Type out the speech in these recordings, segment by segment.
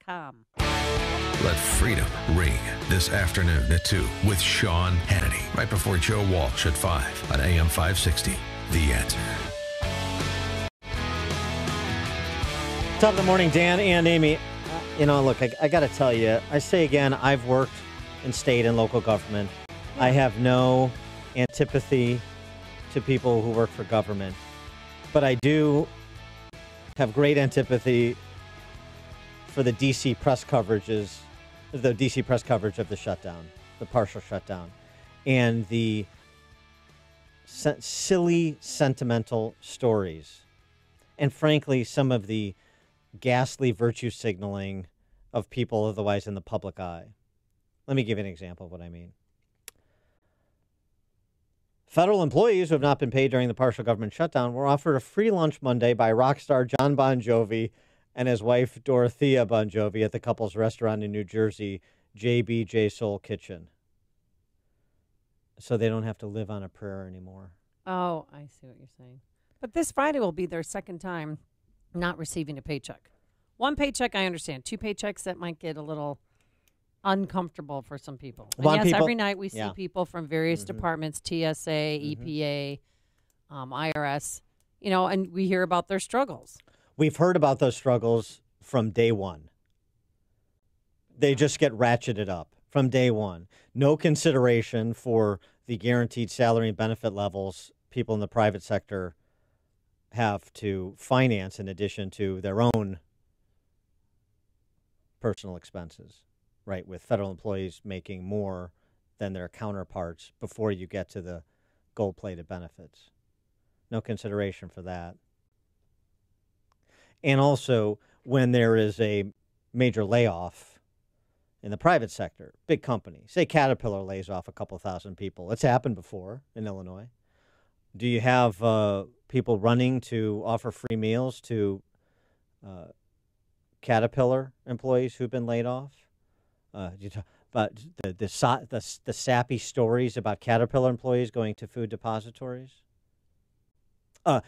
com. Let freedom ring this afternoon at 2 with Sean Hannity, right before Joe Walsh at 5 on AM 560. The Answer. Top of the morning, Dan and Amy. Look, I got to tell you, I say again, I've worked in state and local government. I have no antipathy to people who work for government, but I do have great antipathy for the D.C. press coverage of the shutdown, the partial shutdown, and the silly, sentimental stories, and frankly, some of the ghastly virtue signaling of people otherwise in the public eye. Let me give you an example of what I mean. Federal employees who have not been paid during the partial government shutdown were offered a free lunch Monday by rock star John Bon Jovi and his wife Dorothea Bon Jovi at the couple's restaurant in New Jersey, JBJ Soul Kitchen. So they don't have to live on a prayer anymore. Oh, I see what you're saying. But this Friday will be their second time not receiving a paycheck. One paycheck, I understand. Two paychecks, that might get a little uncomfortable for some people. And yes, every night we see people from various departments, TSA, EPA, IRS, and we hear about their struggles. We've heard about those struggles from day one. They just get ratcheted up from day one. No consideration for the guaranteed salary and benefit levels people in the private sector have to finance in addition to their own personal expenses, right? With federal employees making more than their counterparts before you get to the gold-plated benefits. No consideration for that. And also, when there is a major layoff in the private sector, big company, say Caterpillar lays off a couple thousand people. It's happened before in Illinois. Do you have people running to offer free meals to Caterpillar employees who've been laid off? You talk about the sappy stories about Caterpillar employees going to food depositories?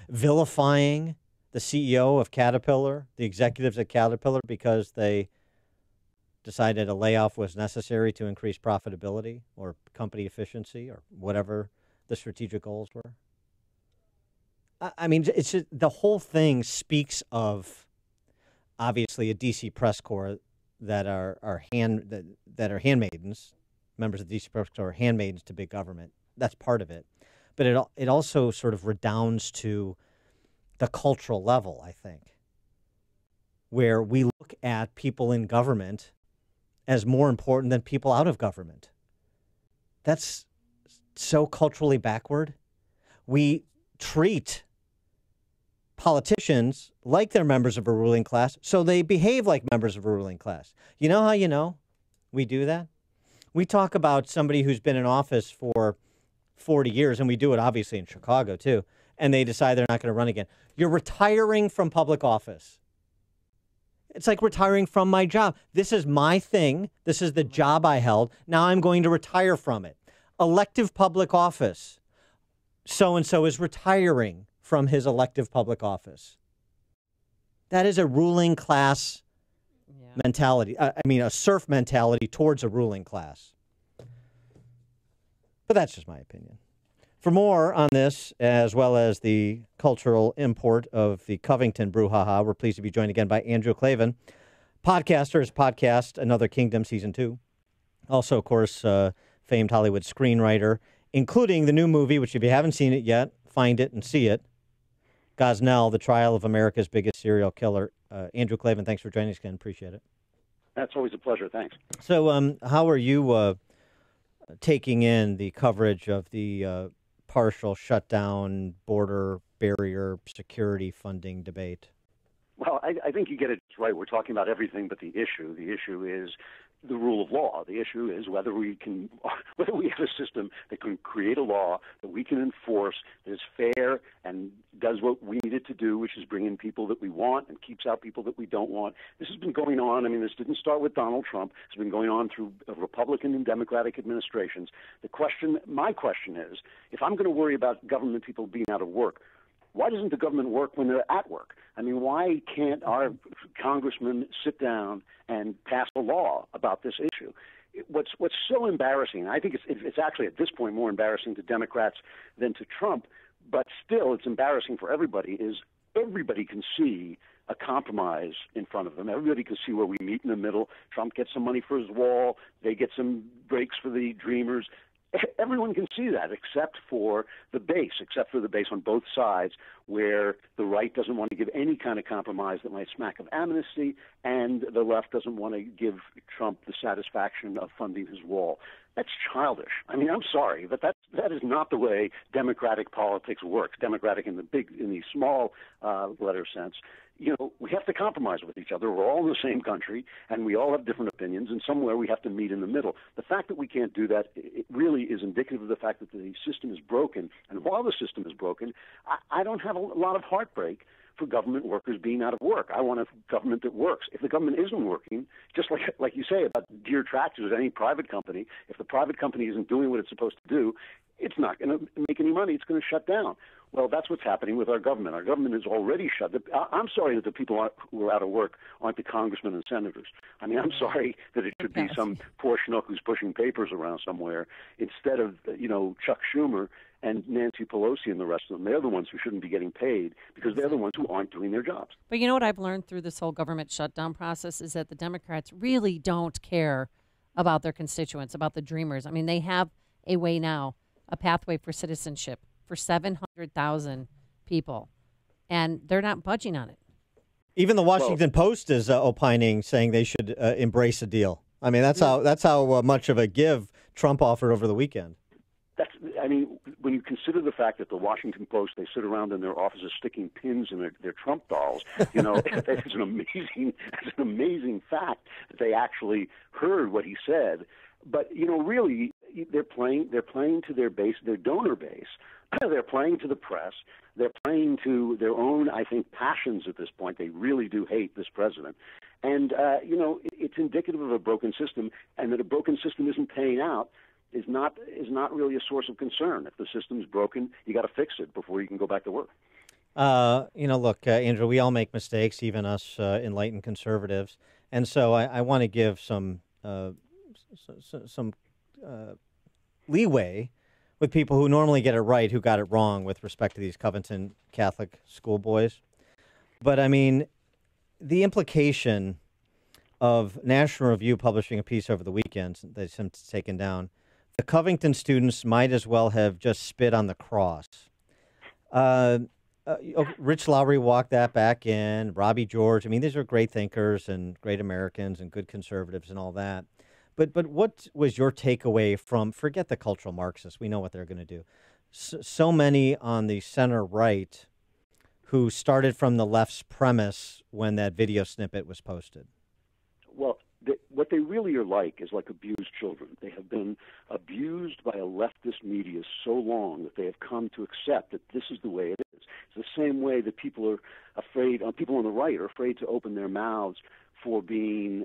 Vilifying the CEO of Caterpillar, the executives at Caterpillar, because they decided a layoff was necessary to increase profitability or company efficiency or whatever the strategic goals were. I mean, it's just, the whole thing speaks of obviously a DC press corps that are handmaidens, members of the DC press corps are handmaidens to big government. That's part of it, but it also sort of redounds to the cultural level, I think, where we look at people in government as more important than people out of government. That's so culturally backward. We treat politicians like they're members of a ruling class, so they behave like members of a ruling class. You know how we do that? We talk about somebody who's been in office for 40 years, and we do it obviously in Chicago too, and they decide they're not going to run again. You're retiring from public office. It's like retiring from my job. This is my thing. This is the job I held. Now I'm going to retire from it. Elective public office. So-and-so is retiring from his elective public office. That is a ruling class mentality. A serf mentality towards a ruling class. But that's just my opinion. For more on this, as well as the cultural import of the Covington brouhaha, we're pleased to be joined again by Andrew Klavan, podcaster. His podcast, Another Kingdom, Season 2. Also, of course, famed Hollywood screenwriter, including the new movie, which if you haven't seen it yet, find it and see it. Gosnell, The Trial of America's Biggest Serial Killer. Andrew Klavan, thanks for joining us again. Appreciate it. That's always a pleasure. Thanks. So how are you taking in the coverage of the partial shutdown, border barrier, security funding debate? Well, I think you get it right. We're talking about everything but the issue. The issue is the rule of law. The issue is whether we have a system that can create a law that we can enforce that is fair and does what we need it to do, which is bring in people that we want and keeps out people that we don't want. This has been going on. I mean, this didn't start with Donald Trump. It's been going on through Republican and Democratic administrations. My question is, if I'm going to worry about government people being out of work, Why doesn't the government work when they're at work? I mean, why can't our congressmen sit down and pass a law about this issue? What's so embarrassing, I think it's actually at this point more embarrassing to Democrats than to Trump, but still it's embarrassing for everybody, is everybody can see a compromise in front of them. Everybody can see where we meet in the middle. Trump gets some money for his wall. They get some breaks for the dreamers. Everyone can see that except for the base on both sides, where the right doesn't want to give any kind of compromise that might smack of amnesty, and the left doesn't want to give Trump the satisfaction of funding his wall. That's childish. I mean, I'm sorry, but that is not the way democratic politics works. Democratic in the small letter sense. You know, we have to compromise with each other. We're all in the same country, and we all have different opinions, and somewhere we have to meet in the middle. The fact that we can't do that, it really is indicative of the fact that the system is broken. And while the system is broken, I don't have a lot of heartbreak for government workers being out of work. I want a government that works. If the government isn't working, just like you say about Deere Tractors or any private company, if the private company isn't doing what it's supposed to do, it's not going to make any money. It's going to shut down. Well, that's what's happening with our government. Our government is already shut. I'm sorry that the people who are out of work aren't the congressmen and senators. I mean, I'm sorry that it should be some poor schnook who's pushing papers around somewhere instead of, Chuck Schumer and Nancy Pelosi and the rest of them. They're the ones who shouldn't be getting paid because they're the ones who aren't doing their jobs. But you know what I've learned through this whole government shutdown process is that the Democrats really don't care about their constituents, about the dreamers. I mean, they have a way now, a pathway for citizenship for 700,000 people, and they're not budging on it. Even the Washington Post is opining, saying they should embrace a deal. I mean, that's how much of a give Trump offered over the weekend. When you consider the fact that the Washington Post, they sit around in their offices sticking pins in their Trump dolls, it's an amazing fact that they actually heard what he said. But really, they're playing to their base, their donor base. They're playing to the press. They're playing to their own, I think, passions at this point. They really do hate this president. And, it's indicative of a broken system, and that a broken system isn't paying out is not really a source of concern. If the system's broken, you got to fix it before you can go back to work. Look, Andrew, we all make mistakes, even us enlightened conservatives. And so I want to give some leeway with people who normally get it right, who got it wrong with respect to these Covington Catholic schoolboys. But, I mean, the implication of National Review publishing a piece over the weekend they've since taken down, the Covington students might as well have just spit on the cross. Rich Lowry walked that back in, Robbie George. I mean, these are great thinkers and great Americans and good conservatives and all that. But what was your takeaway from, forget the cultural Marxists, we know what they're going to do. So many on the center right who started from the left's premise when that video snippet was posted. Well, what they really are like is like abused children. They have been abused by a leftist media so long that they have come to accept that this is the way it is. It's the same way that people are afraid, people on the right are afraid to open their mouths for being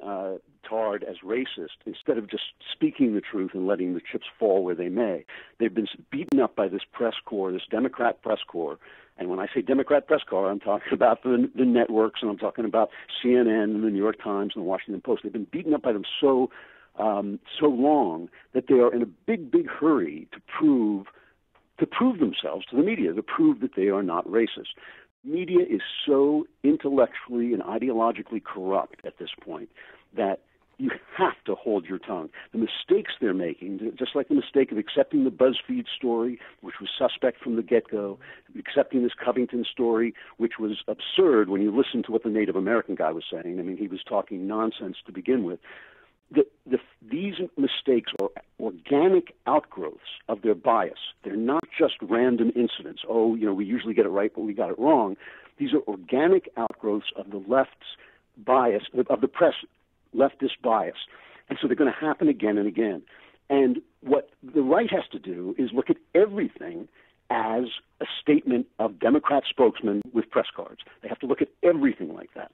tarred as racist instead of just speaking the truth and letting the chips fall where they may. They've been beaten up by this press corps, this Democrat press corps. And when I say Democrat press corps, I'm talking about the networks, and I'm talking about CNN and the New York Times and the Washington Post. They've been beaten up by them so long that they are in a big hurry to prove themselves to the media, to prove that they are not racist. Media is so intellectually and ideologically corrupt at this point that you have to hold your tongue. The mistakes they're making, just like the mistake of accepting the BuzzFeed story, which was suspect from the get-go, accepting this Covington story, which was absurd when you listen to what the Native American guy was saying. I mean, he was talking nonsense to begin with. These mistakes are organic outgrowths of their bias. They're not just random incidents. We usually get it right, but we got it wrong. These are organic outgrowths of the left's bias, of the press leftist bias. And so they're going to happen again and again. And what the right has to do is look at everything as a statement of Democrat spokesmen with press cards. They have to look at everything like that.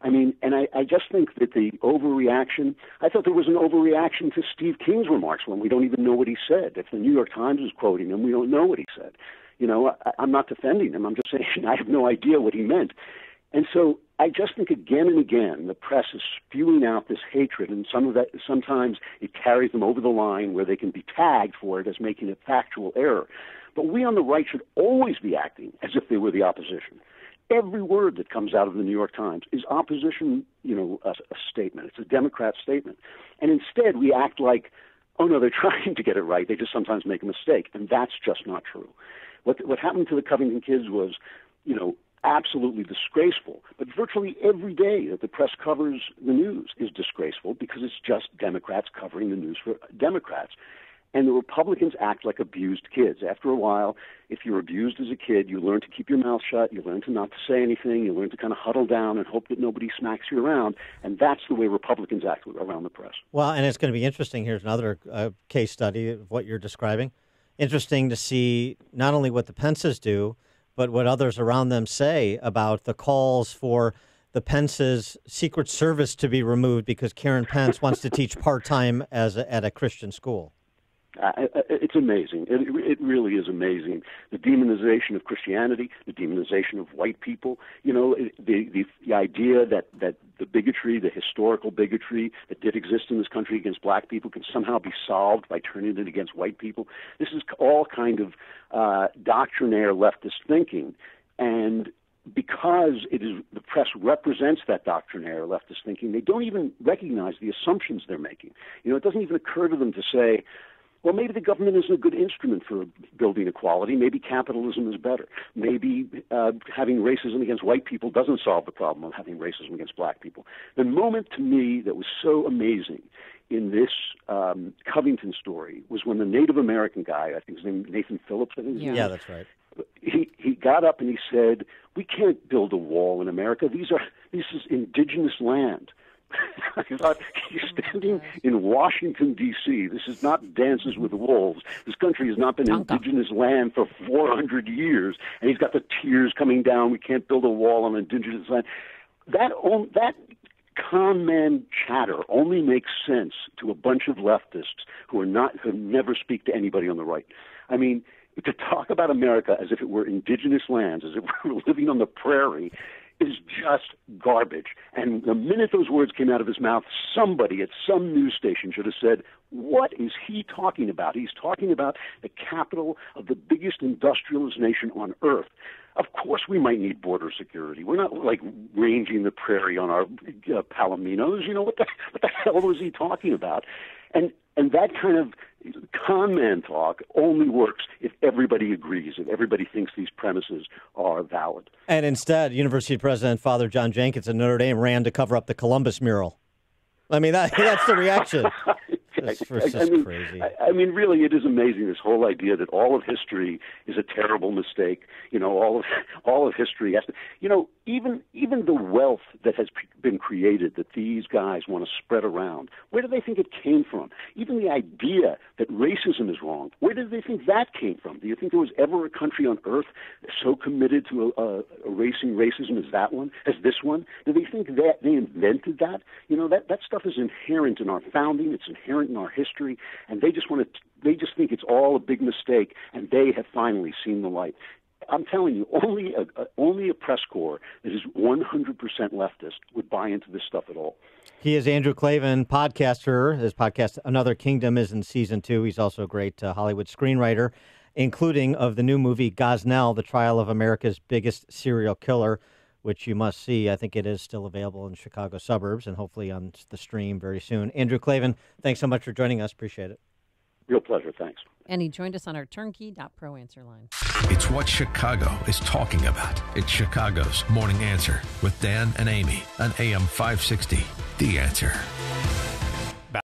I mean, and I just think that the overreaction, I thought there was an overreaction to Steve King's remarks when we don't even know what he said. If the New York Times is quoting him, we don't know what he said. I'm not defending him. I'm just saying I have no idea what he meant. And so I just think again and again the press is spewing out this hatred, and sometimes it carries them over the line where they can be tagged for it as making a factual error. But we on the right should always be acting as if they were the opposition. Every word that comes out of the New York Times is opposition, a statement. It's a Democrat statement. And instead we act like, oh no, they're trying to get it right. They just sometimes make a mistake. And that's just not true. What happened to the Covington kids was, absolutely disgraceful. But virtually every day that the press covers the news is disgraceful because it's just Democrats covering the news for Democrats. And the Republicans act like abused kids. After a while, if you're abused as a kid, you learn to keep your mouth shut, you learn to not to say anything, you learn to kind of huddle down and hope that nobody smacks you around, and that's the way Republicans act around the press. Well, and it's going to be interesting. Here's another case study of what you're describing. Interesting to see not only what the Pences do, but what others around them say about the calls for the Pence's Secret Service to be removed because Karen Pence wants to teach part-time at a Christian school. It's amazing. It really is amazing. The demonization of Christianity, the demonization of white people, the idea that the bigotry, the historical bigotry that did exist in this country against black people can somehow be solved by turning it against white people. This is all kind of doctrinaire leftist thinking. And because the press represents that doctrinaire leftist thinking, they don't even recognize the assumptions they're making. It doesn't even occur to them to say, well, maybe the government isn't a good instrument for building equality. Maybe capitalism is better. Maybe having racism against white people doesn't solve the problem of having racism against black people. The moment to me that was so amazing in this Covington story was when the Native American guy, I think his name Nathan Phillips, I think his name. Yeah, that's right. He got up and he said, "We can't build a wall in America. This is indigenous land." I thought, he's standing in Washington, D.C. This is not Dances with Wolves. This country has not been indigenous land for 400 years, and he's got the tears coming down. We can't build a wall on indigenous land. That con man chatter only makes sense to a bunch of leftists who never speak to anybody on the right. I mean, to talk about America as if it were indigenous lands, as if we were living on the prairie, is just garbage. And the minute those words came out of his mouth, somebody at some news station should have said, what is he talking about? He's talking about the capital of the biggest industrialist nation on earth. Of course we might need border security. We're not like ranging the prairie on our palominos. What the hell was he talking about? And that kind of con man talk only works if everybody agrees, if everybody thinks these premises are valid. And instead, University President Father John Jenkins at Notre Dame ran to cover up the Columbus mural. I mean, that's the reaction. It's crazy. I mean, really, it is amazing, this whole idea that all of history is a terrible mistake. All of history has to, even the wealth that has been created that these guys want to spread around, where do they think it came from? Even the idea that racism is wrong, where do they think that came from? Do you think there was ever a country on earth so committed to erasing racism as that one, as this one? Do they think that they invented that? That stuff is inherent in our founding. It's inherent in our history, and they just think it's all a big mistake, and they have finally seen the light. I'm telling you, only a press corps that is 100% leftist would buy into this stuff at all. He is Andrew Klavan, podcaster. His podcast, Another Kingdom, is in season 2. He's also a great Hollywood screenwriter, including of the new movie Gosnell, The Trial of America's Biggest Serial Killer, which you must see. I think it is still available in Chicago suburbs and hopefully on the stream very soon. Andrew Klavan, thanks so much for joining us. Appreciate it. Real pleasure. Thanks. And he joined us on our turnkey.pro answer line. It's what Chicago is talking about. It's Chicago's Morning Answer with Dan and Amy on AM 560. The Answer.